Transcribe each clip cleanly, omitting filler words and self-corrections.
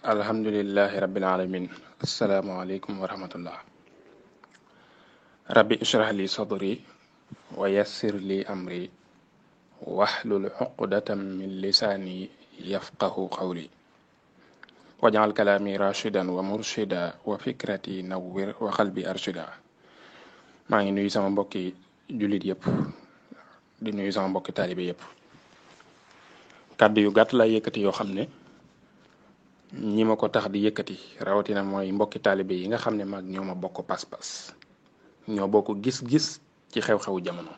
alhamdulillahi rabbil alamin assalaamu aleykum wa rahmatullah rabbi ishrah li sadri wa yassir li amri wahlul uqdatam min lisaani yafqahu qawli waj'al kalaami rashidan wa murshida wa fikrati nawwir wa qalbi arshida. maa ngi nuyu sama mbokki jullit yëpp di nuyu sama mbokki taalibe yëpp. kàddu yu gàtt lay yëkkati yoo xam ne ñi ma ko tax di yëkkati rawatina mooy mbokki taalibe yi nga xam ne maag ñoo ma bokk pas-pas ñoo bokk gis-gis ci xew-xewu jamono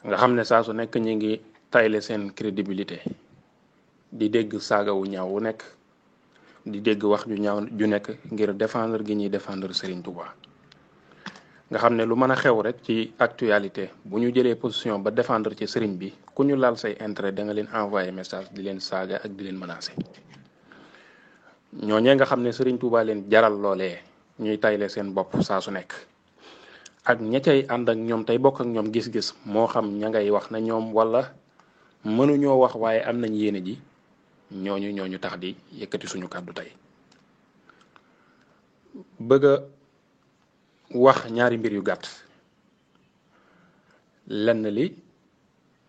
nga xam ne saa su nekk ñi ngi tayle seen crédibilité di dégg saaga wu ñaaw wu nekk di dégg wax ju ñaaw ju nekk ngir défendre gi ñuy défendre Serigne Touba. nga xam ne lu mën a xew rek ci actualité bu ñu jëlee position ba défendre ci Serigne bi ku ñu laal say intérêt da nga leen envoyé message di leen saaga ak di leen menacer. ñooñee nga xam ne Serigne Touba leen jaral loolee ñuy tayle seen bopp saa su nekk ak ña cay ànd ak ñoom tey bokk ak ñoom gis-gis moo xam ña ngay wax na ñoom wala mënuñoo wax waaye am nañ yéene ji ñooñu tax di yëkkati suñu kàddu tey. bëgg a wax ñaari mbir yu gàtt. lenn li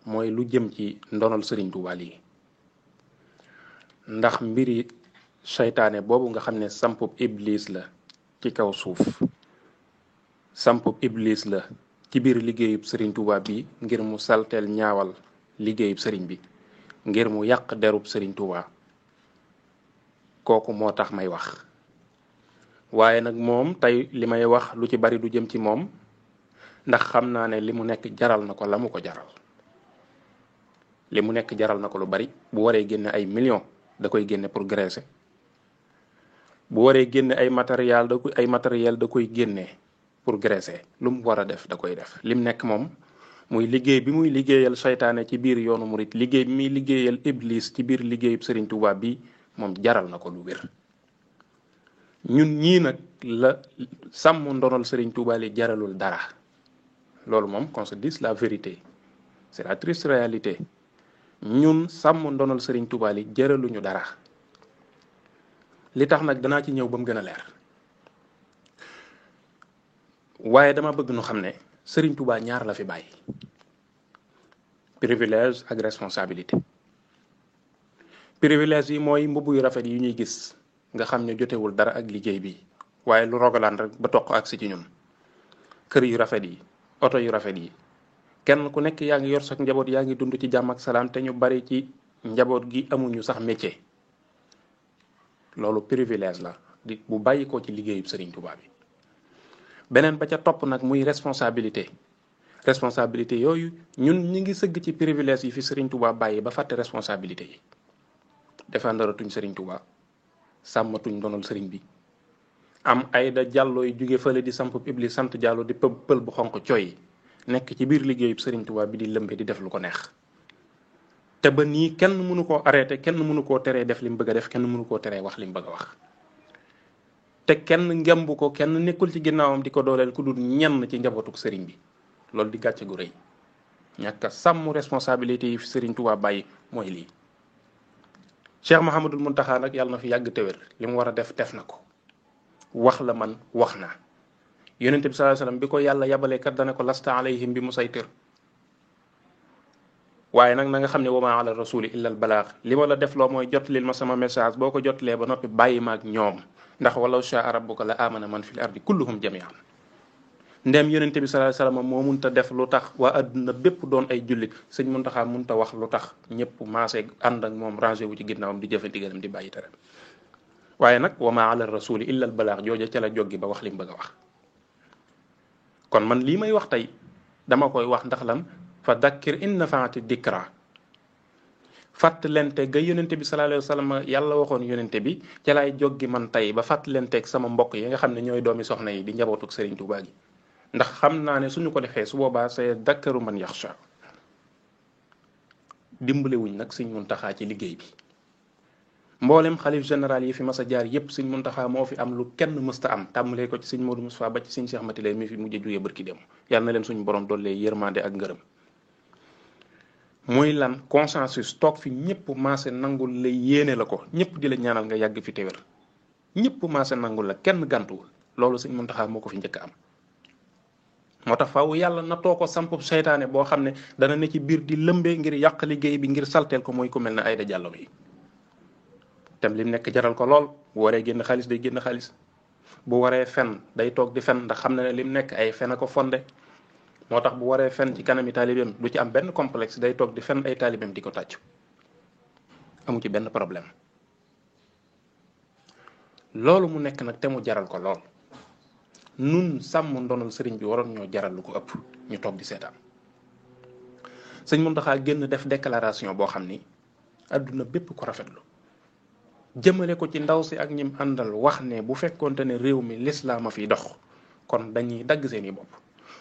mooy lu jëm ci ndonol Serigne Touba lii ndax mbiri seytaane boobu nga xam ne sampub iblis la ci kaw suuf sampub iblis la ci biir liggéeyub Serigne Touba bi ngir mu salteel ñaawal liggéeyub Serigne bi ngir mu yàq derub Serigne Touba kooku moo tax may wax. waaye nag moom tey li may wax lu ci bari du jëm ci moom ndax xam naa ne li mu nekk jaral na ko la mu ko jaral. li mu nekk jaral na ko lu bari bu waree génne ay millions da koy génne pour graisser bu waree génne ay matériel da koy génne pour graisser lu mu war a def da koy def. lim nekk moom muy liggéey bi muy liggéeyal seytaane ci biir yoonu murit liggéey bi muy liggéeyal iblis ci biir liggéeyub Serigne Touba bi moom jaral na ko lu wér. ñun ñii nag la sàmm ndonol Serigne Touba li jaralul dara loolu moom qu'on se dise la vérité c'est la triste réalité. ñun sàmm ndonol Serigne Touba li jëraluñu dara li tax nag danaa ci ñëw ba mu gën a leer waaye dama bëgg nu xam ne Serigne Touba ñaar la fi bàyyi privilège ak responsabilité. privilège yi mooy mbubb yu rafet yi ñuy gis nga xam ne jotewul dara ak liggéey bi waaye lu rogalaan rek ba toq ak si ci ñun. kër yu rafet yi oto yu rafet yi kenn ku nekk yaa ngi yor sax njaboot yaa ngi dund ci jàmm ak salaam te ñu bari ci njaboot gi amuñu sax métier. loolu privilège la di bu bàyyi ko ci liggéeyub Serigne Touba bi. beneen ba ca topp nag muy responsabilité yooyu ñun ñi ngi sëgg ci privilège yi fi Serigne Touba bàyyi ba fàtte responsabilité yi. défendaratuñ Serigne Touba sàmmatuñ donal Serigne bi am ay da jàlloo yu jóge fële di samp iblis sant jàllo di pël bu xonq coy nekk ci biir liggéeyub Serigne Touba bi di lëmbe di def lu ko neex te ba nii kenn mënu koo arrêté kenn mënu koo teree def li mu bëgg a def kenn mënu koo teree wax li mu bëgg a wax te kenn ngemb ko kenn nekkul ci ginnaawam di ko dooleel ku dul ñenn ci njabootuk Serigne bi. loolu di gàcce gu rëy ñàkk a sàmm responsabilité yi fi Serigne Touba bàyyi mooy lii. Cheikh Mouhamadul Mountakha nag yàlla na fi yàgg te wér li mu war a def na ko wax la man wax na. yonente bi sallallahu alayhi wasallam bi ko yàlla yabalee kat dana ko lasta alayhim bi musaytir waaye nag na nga xam ne wa ma ala rasuli illa al balaax li ma la def loo mooy jotlil ma sama message boo ko jotlee ba noppi bàyyi ma ak ñoom ndax walaw shaa rabbuka la amana man fil ardi kulluhum jami'an. ndem yonente bi sallallahu alayhi wasallam moo munta def lu tax waa adduna bépp doon ay jullit sëñ Muntaxa munta wax lu tax ñëpp maase ànd ak moom rangé wu ci ginnaawam di jëfe ndigalam di bàyyi tere waaye nag wa ma ala rasuli illa al balaax jooja ca la joggi ba wax li mu bëgg a wax. kon man lii may wax tey dama koy wax ndax lan fa dakkir in nafaati dikra fàttalente ga yonente bi sallallahu alayhi wasallam yàlla waxoon yonente bi ca laay joggi man tey ba fàttalenteeg sama mbokk yi nga xam ne ñooy doomi soxna yi di njabootuk Serigne Touba gi ndax xam naa ne suñu ko defee su boobaa c'est dakkaru man yaxsha. dimbalewuñ nag Serigne Mountakha ci liggéey bi mboolem xalif général yi fi mas a jaar yépp Serigne Mountakha moo fi am lu kenn mësta am tàmbalee ko ci Serigne Modou Moustapha ba ci Serigne Cheikh Matilay mi fi mujj jógee barki dem yàlla na leen suñu borom dollee yërmande ak ngërëm. muy lan consensus toog fi ñëpp maase nangul la yéene la ko ñëpp di la ñaanal nga yàgg fi te wér ñëpp maase nangul la kenn gàntuwul loolu Sëñ Muntaxa moo ko fi njëkk am. moo tax faaw yàlla natoo ko sampub seytaane boo xam ne dana ne ci biir di lëmbee ngir yàq liggéey bi ngir salteel ko mooy ku mel ne Aïda Diallo bi tem lim nekk jaral ko lool bu waree génn xaalis day génn xaalis bu waree fen day toog di fen ndax xam na ne lim nekk ay fen a ko fonde moo tax bu waree fen ci kanami taalibeem du ci am benn complexe day toog di fen ay taalibeem di ko tàccu amu ci benn problème loolu mu nekk nag te mu jaral ko lool nun sàmm ndonal sëriñ bi waroon ñoo jaral lu ko ëpp ñu toog di seetaan Sëñ Muntaxa génn def déclaration boo xam ni àdduna bépp ko rafetlu jëmale ko ci ndaw si ak ñim àndal wax ne bu fekkonte ne réew mi lislaam a fiy dox kon dañuy dagg seeni bopp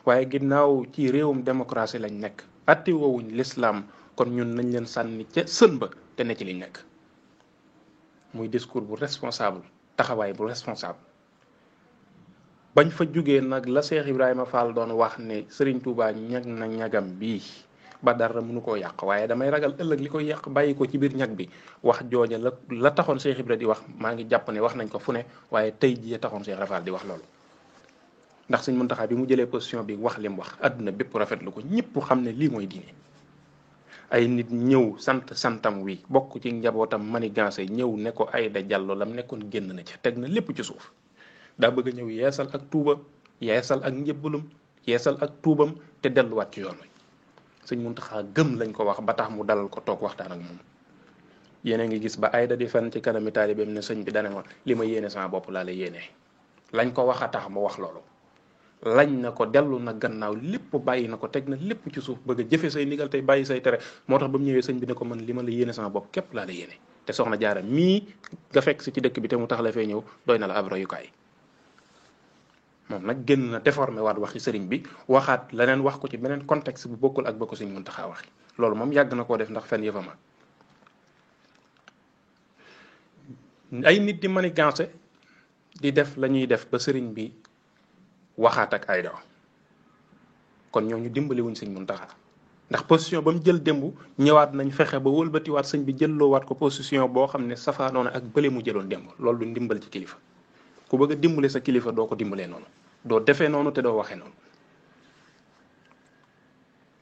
waaye ginnaaw ci réewum démocratie lañ nekk atti woowuñ lislaam kon ñun nañ leen sànni ca sën ba te ne ci liñ nekk muy discours bu responsable taxawaay bu responsable bañ fa jógee nag la Cheikh Ibrahima Fall doon wax ne Serigne Touba ñag na ñagam bii ba dara mënu koo yàq waaye damay ragal ëllëg li koy yàq bàyyi ko ci biir ñag bi wax jooja la taxoon Cheikh Ibrahima di wax maa ngi jàpp ne wax nañ ko fu ne waaye tey jii taxoon Cheikh Ibrahima Fall di wax loolu ndax Sëñ Muntaxa bi mu jëlee position bi wax lim wax àdduna bépp rafetlu ko ñëpp xam ne lii mooy diine ay nit ñëw santam wi bokk ci njabootam manigance ñëw ne ko Aïda Diallo lam nekkoon génn na ca teg na lépp ci suuf daa bëgg a ñëw yeesal ak tuuba yeesal ak njëbbalum yeesal ak tuubam te delluwaat ci yoon wi Sëñ Muntaxa gëm lañ ko wax ba tax mu dalal ko toog waxtaan ak moom yéen a ngi gis ba Aïda di fen ci kanami taalibeem ne sëñ bi dane ma li ma yéene sama bopp laa la yéene lañ ko wax a tax mu wax loolu lañ na ko dellu na gannaaw lépp bàyyi na ko teg na lépp ci suuf bëgg a jëfe say ndigal tey bàyyi say tere moo tax ba mu ñëwee sëñ bi ne ko man li ma la yéene sama bopp képp laa la yéene te soxna Jaara mii nga fekk si ci dëkk bi te mu tax la fee ñëw doy na la ab royukaay moom nag génn na déformé waat waxi sëriñ bi waxaat leneen wax ko ci beneen contexte bu bokkul ak ba ko Sëñ Muntaxa waxi loolu moom yàgg na koo def ndax fen yëfama ay nit di manigance di def la ñuy def ba sëriñ bi waxaat ak Aïda kon ñooñu dimbali wuñ Sëñ Muntaxa ndax position ba mu jël démb ñëwaat nañ fexe ba wëlbatiwaat sëñ bi jëlloowaat ko position boo xam ne safaanoona ak bële mu jëloon démb loolu du ndimbal ci kilifa ku bëgg a dimbale sa kilifa doo ko dimbalee noonu doo defee noonu te doo waxee noonu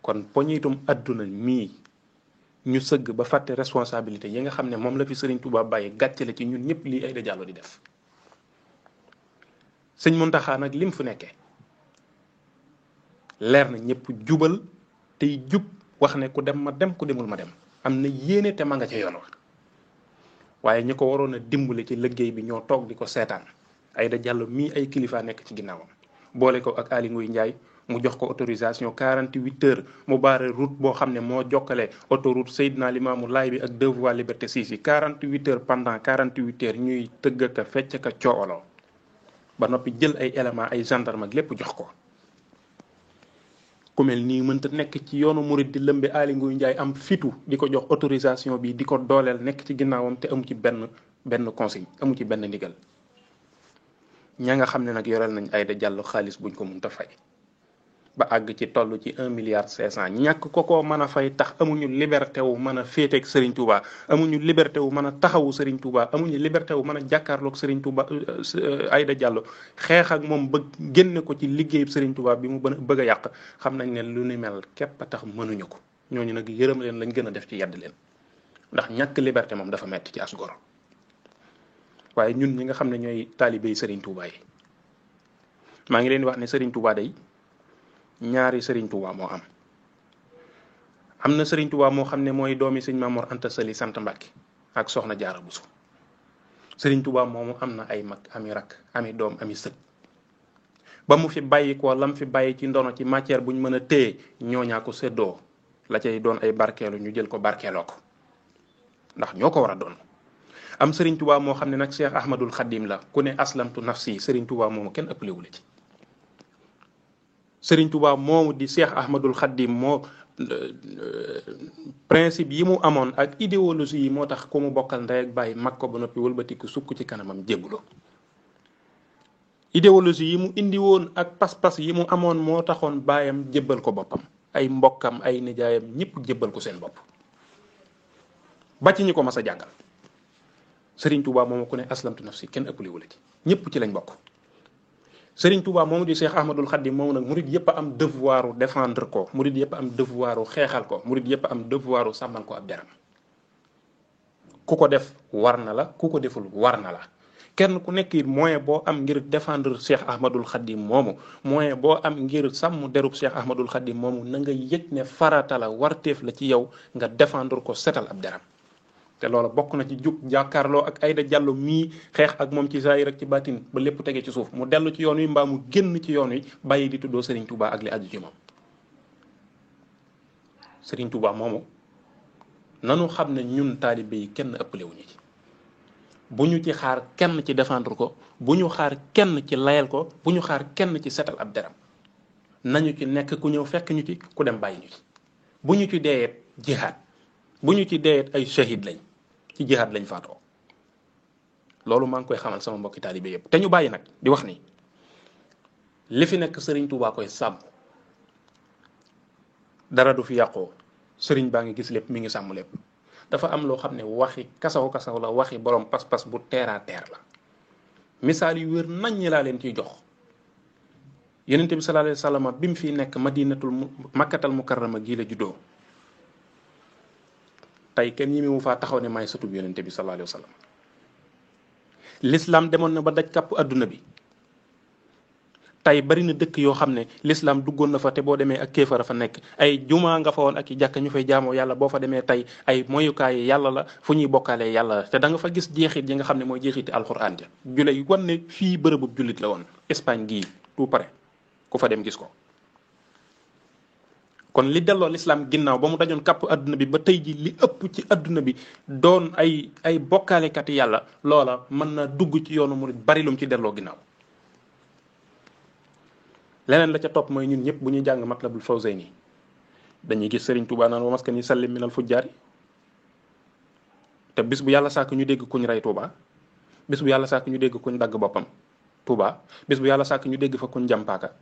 kon poñitum àdduna mii ñu sëgg ba fàtte responsabilité yi nga xam ne moom la fi Sëriñ Tuubaa bàyyi gàcce la ci ñun ñëpp lii Aïda Diallo di def Sëñ Muntaxa nag lim fu nekkee leer na ñëpp jubal tey jub wax ne ku dem ma dem ku demul ma dem am na yéene te ma nga ca yoon wax waaye ñi ko waroon a dimbale ci liggéey bi ñoo toog di ko seetaan Aïda Diallo mii ay kilifa nekk ci ginnaawam boole ko ak Aly Ngouille Ndiaye mu jox ko autorisation 48 heures mu baare route boo xam ne moo jokkale autoroute Seydina Limamou Laye bi ak deux voies Liberté 6 yi 48 heures pendant 48 heures ñuy tëgg ka fecc ka cooloo ba noppi jël ay éléments ay gendarme ak lépp jox ko ku mel nii mënta nekk ci yoonu murid di lëmbe Aly Ngouille Ndiaye am fitu di ko jox autorisation bi di ko dooleel nekk ci ginnaawam te amu ci benn consigne amu ci benn ndigal ña nga xam ne nag yoreel nañ Aïda Diallo xaalis buñ ko mënta fay ba àgg ci toll ci 1,5 milliard ñàkk ko mën a fay tax amuñu liberté wu mën a féeteeg Serigne Touba amuñu liberté wu mën a taxawu Serigne Touba amuñu liberté wu mën a jàkkaarloog Serigne Touba Aïda Diallo xeex ak moom ba génne ko ci liggéeyub Serigne Touba bi mu bëgg a yàq xam nañ ne lu ni mel képp a tax mënuñu ko ñooñu nag yërëm leen lañ gën a def ci yedd leen ndax ñàkk liberté moom dafa metti ci as gor waaye ñun ñi nga xam ne ñooy taalibey Serigne Touba yi maa ngi leen di wax ne Serigne Touba day ñaari Serigne Touba moo am na Serigne Touba moo xam ne mooy doomi Sëñ Mamoor Anta Sali sant Mbàkke ak Soxna Jaara Buso Serigne Touba moomu am na ay mag ami rak ami doom ami sët ba mu fi bàyyi ko lam fi bàyyi ci ndono ci matière buñ mën a téye ñooñaa ko séddoo la cay doon ay barkeelu ñu jël ko barkeeloo ko ndax ñoo ko war a doon am Serigne Touba moo xam ne nag Cheikh Ahmadul Khadim la ku ne aslamtu nafsi Serigne Touba moomu kenn ëppalewu la ci Serigne Touba moomu di Cheikh Ahmadul Khadim moo principe yi mu amoon ak idéologie yi moo tax ku mu bokkal ndey ak bàyyi mag ko ba noppi wëlbatiku sukk ci kanamam jébbuloo idéologie yi mu indi woon ak pas-pas yi mu amoon moo taxoon baayam jébbal ko boppam ay mbokkam ay nijaayam ñëpp jébbal ko seen bopp ba ci ñi ko mas a jàngal. Serigne Touba moomu ku ne aslamtu nafsi kenn ëppale wala ci ñëpp ci lañ bokk. Serigne Touba moomu di Cheikh Ahmadul Khadim moomu nag murid yëpp am devoiru défendre ko, murid yëpp am devoiru xeexal ko, murid yëpp am devoiru sàmmal ko ab deram. ku ko def war na la, ku ko deful war na la. kenn ku nekk it moyen boo am ngir défendre Cheikh Ahmadul Khadim moomu, moyen boo am ngir sàmm derub Cheikh Ahmadul Khadim moomu, na nga yëg ne farata la, warteef la ci yow nga défendre ko, setal ab deram. te loola bokk na ci jug jàkkaarloo ak Aïda Diallo mii xeex ak moom ci zaahir ak ci baatin ba lépp tege ci suuf, mu dellu ci yoon wi mbaa mu génn ci yoon wi bàyyi di tuddoo Serigne Touba ak li aju ci moom. Serigne Touba moomu nanu xam ne ñun taalibe yi kenn ëppale wuñu ci. bu ñu ci xaar kenn ci défendre ko, bu ñu xaar kenn ci layal ko, bu ñu xaar kenn ci setal ab deram. nañu ci nekk, ku ñëw fekk ñu ci, ku dem bàyyi ñu ci. bu ñu ci deeyeet jihaad, bu ñu ci deeyeet ay shahid lañ, ci jihaad lañ faatoo. loolu maa ngi koy xamal sama mbokki taalibe yëpp. te ñu bàyyi nag di wax ni li fi nekk Serigne Touba koy sàmm, dara du fi yàqoo. Serigne baa ngi gis lépp, mi ngi sàmm lépp. dafa am loo xam ne waxi kasaw kasaw la, waxi borom pas-pas bu terre à terre la. misaal yu wér nañ ñi laa leen ciy jox. Yonent bi sallallahu alayhi wa sallam bi mu fi nekk makkatal mukarrama gii la juddoo. tey kenn ñi mu faa taxaw ne maay sëtub Yonent bi sallallahu alayhi wa sallam. l'islam demoon na ba daj kàpp adduna bi. tey bari na dëkk yoo xam ne l'islam duggoon na fa te boo demee ak kéefara fa nekk, ay jumaa nga fa woon ak i jàkka ñu fay jaamoo yàlla, boo fa demee tey ay moyukaay yàlla la, fu ñuy bokkaalee yàlla la. te da nga fa gis jeexit yi nga xam ne mooy jeexiti alxuraan ja jule yi wan ne fii bërëbu jullit la woon. Espagne gii tout près ku fa dem gis ko. kon li delloo l'islam ginnaaw ba mu dajoon kàpp adduna bi ba tey ji li ëpp ci adduna bi doon ay bokkaalekat yàlla, loola mën na dugg ci yoonu murid bari lum ci delloo ginnaaw. leneen la ca topp mooy ñun ñëpp bu ñuy jàng Matlabul Fawzayni dañuy gis Serigne Touba naan wa maskani sallim minal fujjaari. te bis bu yàlla sàkk ñu dégg kuñ rey Touba, bis bu yàlla sàkk ñu dégg kuñ dagg boppam Touba, bis bu yàlla sàkk ñu dégg fa kuñ jàmpaaka,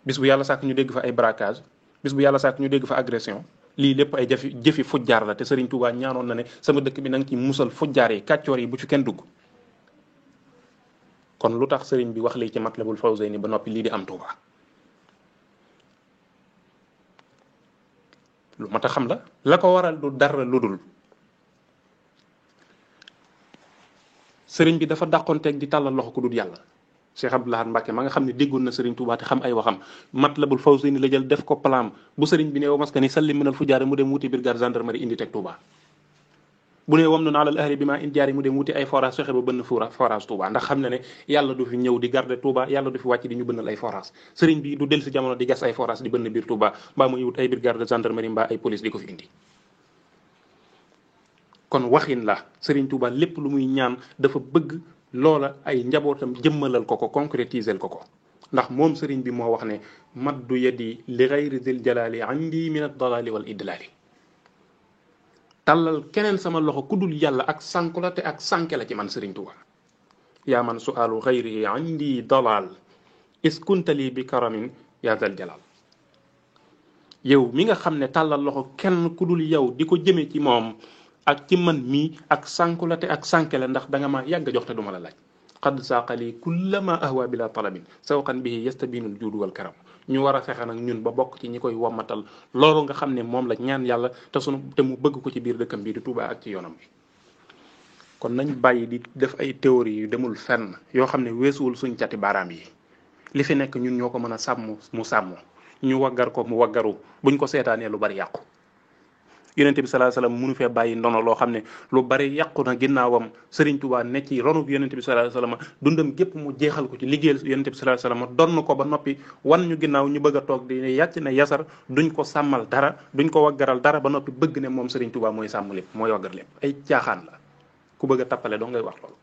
bis bu yàlla sàkk ñu dégg fa ay braquage, bis bu yàlla sàkk ñu dégg fa agression. lii lépp ay jëfi fujjaar la. te Serigne Touba ñaanoon na ne sama dëkk bi na nga ci musal fujjaar yi, kàccoor yi bu ci kenn dugg. kon lu tax Serigne bi wax lii ci Matlabul Fawzayni ba noppi lii di am Touba? lu mat a xam la ko waral du dara lu dul Serigne bi dafa dàqonteeg di tàllal loxo ku dul yàlla. Cheikh Abdoul Ahad Mbacké ma nga xam ne déggoon na Serigne Touba te xam ay waxam, Matlabul Fawzayni la jël def ko plan bu Serigne bi ne wa maskani sallim minal fujjaari mu dem wuti brigade gendarmerie indi teg Touba. bu ne wam nun alal ahli bi ma in jaari mu dem wuti ay forage fexe ba bënn forage Touba, ndax xam na ne yàlla du fi ñëw di garder Touba, yàlla du fi wàcc di ñu bënnal ay forage. Serigne bi du del si jamono di gas ay forage di bënn biir Touba, mbaa muy wut ay brigade de gendarmerie mbaa ay police di ko fi indi. kon waxin la. Serigne Touba lépp lu muy ñaan dafa bëgg loola ay njabootam jëmmalal ko ko, concrétiser ko ko. ndax moom Serigne bi moo wax ne maddu yadi li ghayri dil jalali indi min ad-dalali wal idlali. tàllal keneen sama loxo ku dul yàlla ak sànku la te ak sànke la ci man Serigne Touba. yaa man su'alu ghayrihi indi dalal is kuntali bi karamin yaa dal jalal. yow mi nga xam ne tàllal loxo kenn ku dul yow di ko jëme ci moom ak ci man mii ak sànku la te ak sànke la, ndax da nga ma yàgg jox te duma la laaj. qad saaqali kullama ahwa bila talabin sawqan bihi yastabinul juudu wal karam. ñu war a fexe nag ñun ba bokk ci ñi koy wommatal loolu nga xam ne moom la ñaan yàlla te mu bëgg ko ci biir dëkkam bii di Touba ak ci yoonam bi. kon nañ bàyyi di def ay théorie yu demul fenn yoo xam ne weesuwul suñ cati baaraam yi. li fi nekk ñun ñoo ko mën a sàmm mu sàmm, ñu waggar ko mu waggaru, buñ ko seetaanee lu bari yàqu. Yonent bi sallallahu alayhi wasallam mënu fee bàyyi ndono loo xam ne lu bari yàqu na ginnaawam. Serigne Touba ne ci ronu Yonent bi sallallahu alayhi wasallam dundam gépp mu jeexal ko ci liggéeyal Yonent bi sallallahu alayhi wasallam donn ko ba noppi wan ñu ginnaaw ñu bëgg a toog di yàcc ne yasar, duñ ko sàmmal dara, duñ ko waggaral dara ba noppi bëgg ne moom Serigne Touba mooy sàmm lépp, mooy waggar lépp. ay caaxaan la. ku bëgg a tappale doo ngay wax loolu.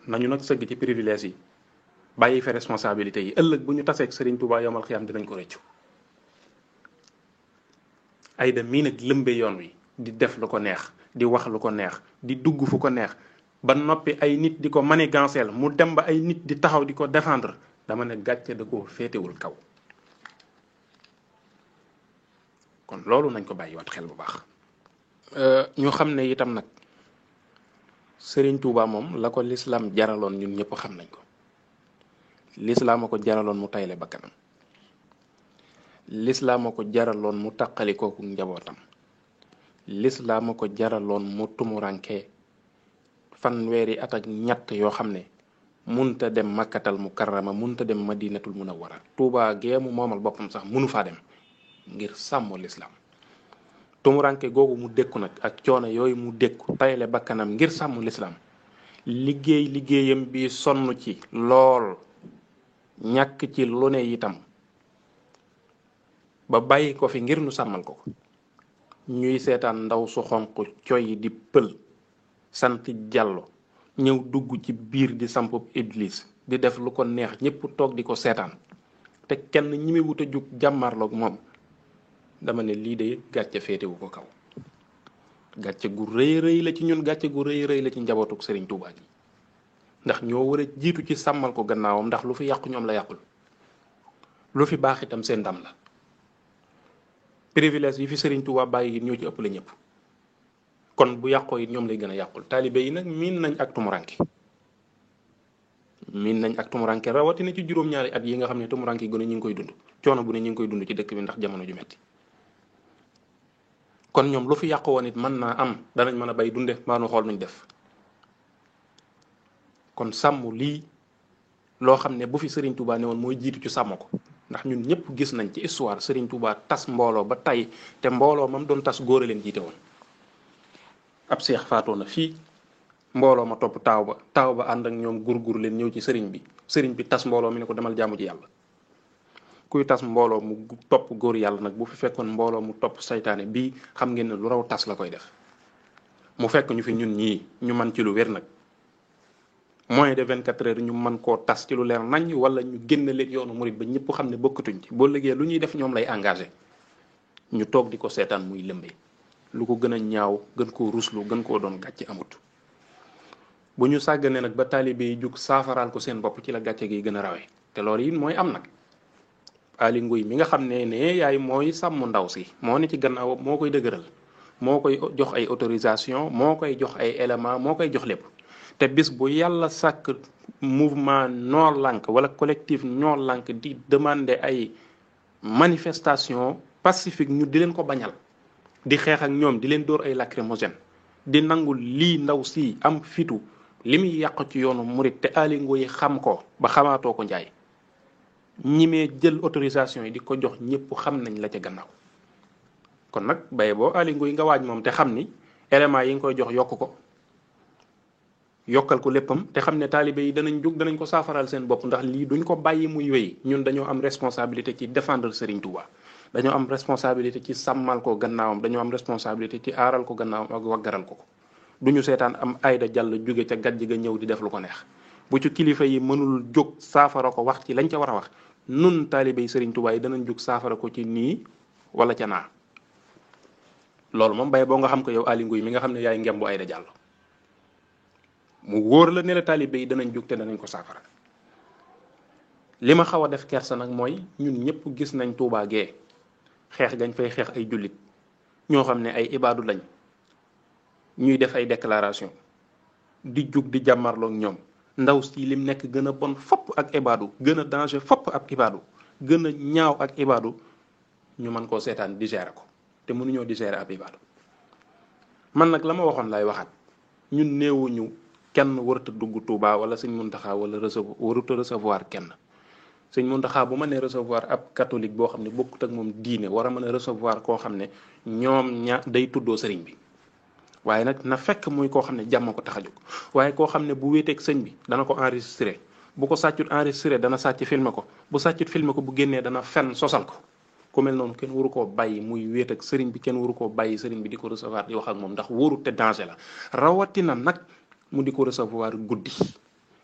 nañu nag sëgg ci privilège yi, bàyyi fa responsabilité yi. ëllëg bu ñu taseeg Serigne Touba yomal xiyam dinañ ko rëccu. Aïda mii nag lëmbe yoon wi di def lu ko neex, di wax lu ko neex, di dugg fu ko neex ba noppi ay nit di ko maniganceel, mu dem ba ay nit di taxaw di ko défendre. dama ne gàcce da koo féetewul kaw. kon loolu nañ ko bàyyiwaat xel bu baax. ñu xam ne itam nag Serigne Touba moom la ko lislaam jaraloon ñun ñëpp xam nañ ko. lislaam a ko jaraloon mu tayle bakkanam. lislaam a ko jaraloon mu taqali kooku njabootam. lislaam a ko jaraloon mu tumuranke fanweeri at ak ñett yoo xam ne munta dem makkatal mukarrama munta dem madinatul munawwara Touba geemu moomal boppam sax munu faa dem ngir sàmm lislaam. tumuranke googu mu dékku nag ak coono yooyu mu dékku tayle bakkanam ngir sàmm lislaam liggéeyam bi sonn ci lool ñàkk ci lu ne itam ba bàyyi ko fi ngir nu sàmmal ko ñuy seetaan ndaw su xonq coy di pël sant Jàllo ñëw dugg ci biir di sampub iblis di def lu ko neex ñëpp toog di ko seetaan te kenn ñi muy wut a jug jàmmarloog moom dama ne lii de gàcce féetewu ko kaw. gàcce gu rëy rëy la ci ñun, gàcce gu rëy rëy la ci njabootuk Serigne Touba gi ndax ñoo war a jiitu ci sàmmal ko gannaawam ndax lu fi yàqu ñoom la yàqul lu fi baax itam seen ndam la. privilège yi fi Serigne Touba bàyyi ñoo ci ëpp la ñëpp kon bu yàqoo it ñoom lay gën a yàqul. taalibe yi nag miin nañ ak tumuranke rawatina ci juróom-ñaari at yi nga xam ne tumuranke gën a ñu ngi koy dund coono bu ne ñu ngi koy dund ci dëkk bi ndax jamono ju metti kon ñoom lu fi yàqu woon it mën naa am danañ mën a bay dunde maa nu xool nuñ def. kon sàmm lii loo xam ne bu fi Serigne Touba ne woon mooy jiitu ci sàmm ko ndax ñun ñëpp gis nañ ci histoire Serigne Touba tas mbooloo ba tey te mbooloo mam doon tas góor a leen jiite woon. ab seex faatoo na fii mbooloo ma topp taaw ba ànd ak ñoom gurgur leen ñëw ci sëriñ bi tas mbooloo mi ne ko demal jaamu ci yàlla. kuy tas mbooloo mu topp góor yàlla nag bu fi fekkoon mbooloo mu topp saytaane bii xam ngeen ne lu raw tas la koy def. mu fekk ñu fi ñun ñii ñu man ci lu wér nag moins de 24 heures ñu mën koo tas ci lu leer nañ wala ñu génne leen yoonu murit ba ñëpp xam ne bokkatuñ ci boo liggéey lu ñuy def ñoom lay engagé ñu toog di ko seetaan muy lëmbee lu ko gën a ñaaw gën koo ruslu gën koo doon gàcce amut. bu ñu sàgganee nag ba taalibe yi jug saafaraal ko seen bopp ci la gàcce gi gën a rawee te loolu yi mooy am nag. Ali Nguy mi nga xam ne yaay mooy sàmm ndaw si moo ne ci gannaaw moo koy dëgëral moo koy jox ay autorisation moo koy jox ay élément moo koy jox lépp te bis bu yàlla sàkk mouvement Noo Lank wala collectif Noo Lank di demander ay manifestation pacifique ñu di leen ko bañal di xeex ak ñoom di leen dóor ay lacrymogène di nangul lii ndaw si am fitu li muy yàq ci yoonu murit te Ali Nguy xam ko ba xamaatoo ko njaay ñi mee jël autorisation yi di ko jox ñëpp xam nañ la ca gannaaw kon nag bay boo Ali Nguy nga waaj moom te xam ni éléments yi nga koy jox yokk ko yokkal ko léppam te xam ne taalibe yi danañ jóg danañ ko saafaral seen bopp ndax lii duñ ko bàyyi muy wéy ñun dañoo am responsabilité ci défendre Serigne Touba dañoo am responsabilité ci sàmmal ko gannaawam dañoo am responsabilité ci aaral ko gannaawam ak waggaral ko duñu seetaan am ayda jàll jóge ca gàjj ga ñëw di def lu ko neex bu ci kilifa yi mënul jóg saafara ko wax ci lañ ca war a wax nun taalibe yi Serigne Touba yi danañ jóg saafara ko ci nii wala ca naa loolu moom bay boo nga xam ko yow Ali Nguy mi nga xam ne yaay ngembu ayda jàll mu wóor la ne la taalibe yi danañ jóg te danañ ko saafara li ma xaw a def kersa nag mooy ñun ñëpp gis nañ Touba gee xeex gañ fay xeex ay jullit ñoo xam ne ay ibaadu lañ ñuy def ay déclaration di jug di jàmmarloog ñoom ndaw si lim nekk gën a bon fopp ak ibaadu gën a danger fopp ak ibaadu gën a ñaaw ak ibaadu ñu mën koo seetaan digérer ko te mënuñoo digérer ab ibaadu man nag la ma waxoon lay waxaat ñun néewuñu kenn warata dugg Touba wala Sëñ Muntaxa wala waruta recevoir kenn Sëñ Muntaxa bu ma nee recevoir ab catholique boo xam ne bokkut ak moom diine war a mën a recevoir koo xam ne ñoom day tuddoo sëriñ bi waaye nag na fekk muy koo xam ne jàmm ko tax a jóg waaye koo xam ne bu wéeteeg sëñ bi dana ko enregistré bu ko sàccut enregistré dana sàcc filmer ko bu sàccut filmer ko bu génnee dana fen sosal ko ku mel noonu kenn waru koo bàyyi muy wéet ak sëriñ bi kenn waru koo bàyyi sëriñ bi di ko recevoir di wax ak moom ndax wóoru te danger la rawatina nag mu di ko recevoir guddi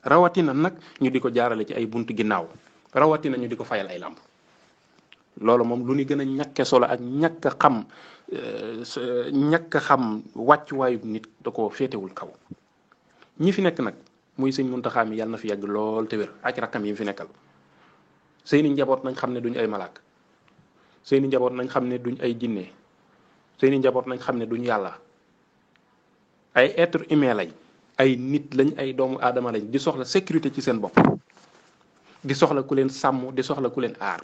rawatina nag ñu di ko jaarale ci ay buntu ginnaaw rawatina ñu di ko fayal ay làmp loolu moom lu ñu gën a ñàkke solo ak ñàkk a xam wàccuwaayu nit da koo féetewul kaw ñi fi nekk nag muy Sëñ Muntaxa mi yàlla na fi yàgg lool te wér ak rakkam yi fi nekkal seeni njaboot nañ xam ne duñ ay malaak seeni njaboot nañ xam ne duñ ay jinne seeni njaboot nañ xam ne duñ yàlla, ay être humain lañ, ay nit lañ, ay doomu aadama lañ di soxla sécurité ci seen bopp, di soxla ku leen sàmm, di soxla ku leen aar,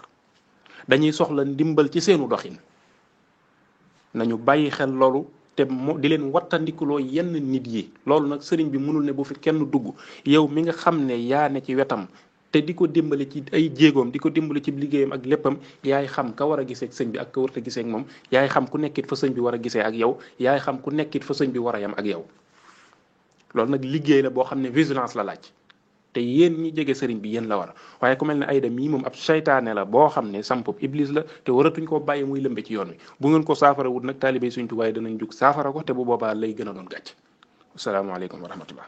dañuy soxla ndimbal ci seenu doxin. nañu bàyyi xel loolu te di leen wattandikuloo yenn nit yi. loolu nag sëriñ bi mënul ne bu fi kenn dugg. yow mi nga xam ne yaa ne ci wetam te di ko dimbale ci ay jéegoom, di ko dimbale ci liggéeyam ak léppam, yaay xam ka war a gisee ak sëñ bi ak ka warta gisee ak moom, yaay xam ku nekkit fa sëñ bi war a gisee ak yow, yaay xam ku nekkit fa sëñ bi war a yam ak yow. loolu nag liggéey la boo xam ne vigilance la laaj, te yéen ñi jege sëriñ bi yéen la war. waaye ku mel ne Aida mii moom ab seytaane la boo xam ne sampub iblis la, te waratuñ koo bàyyi muy lëmbe ci yoon wi. bu ngeen ko saafara wut nag taalibe Sëriñ Tuubaa danañ jug saafara ko, te bu boobaa lay gën a doon gàcc. asalaamaaleykum wa rahmatullah.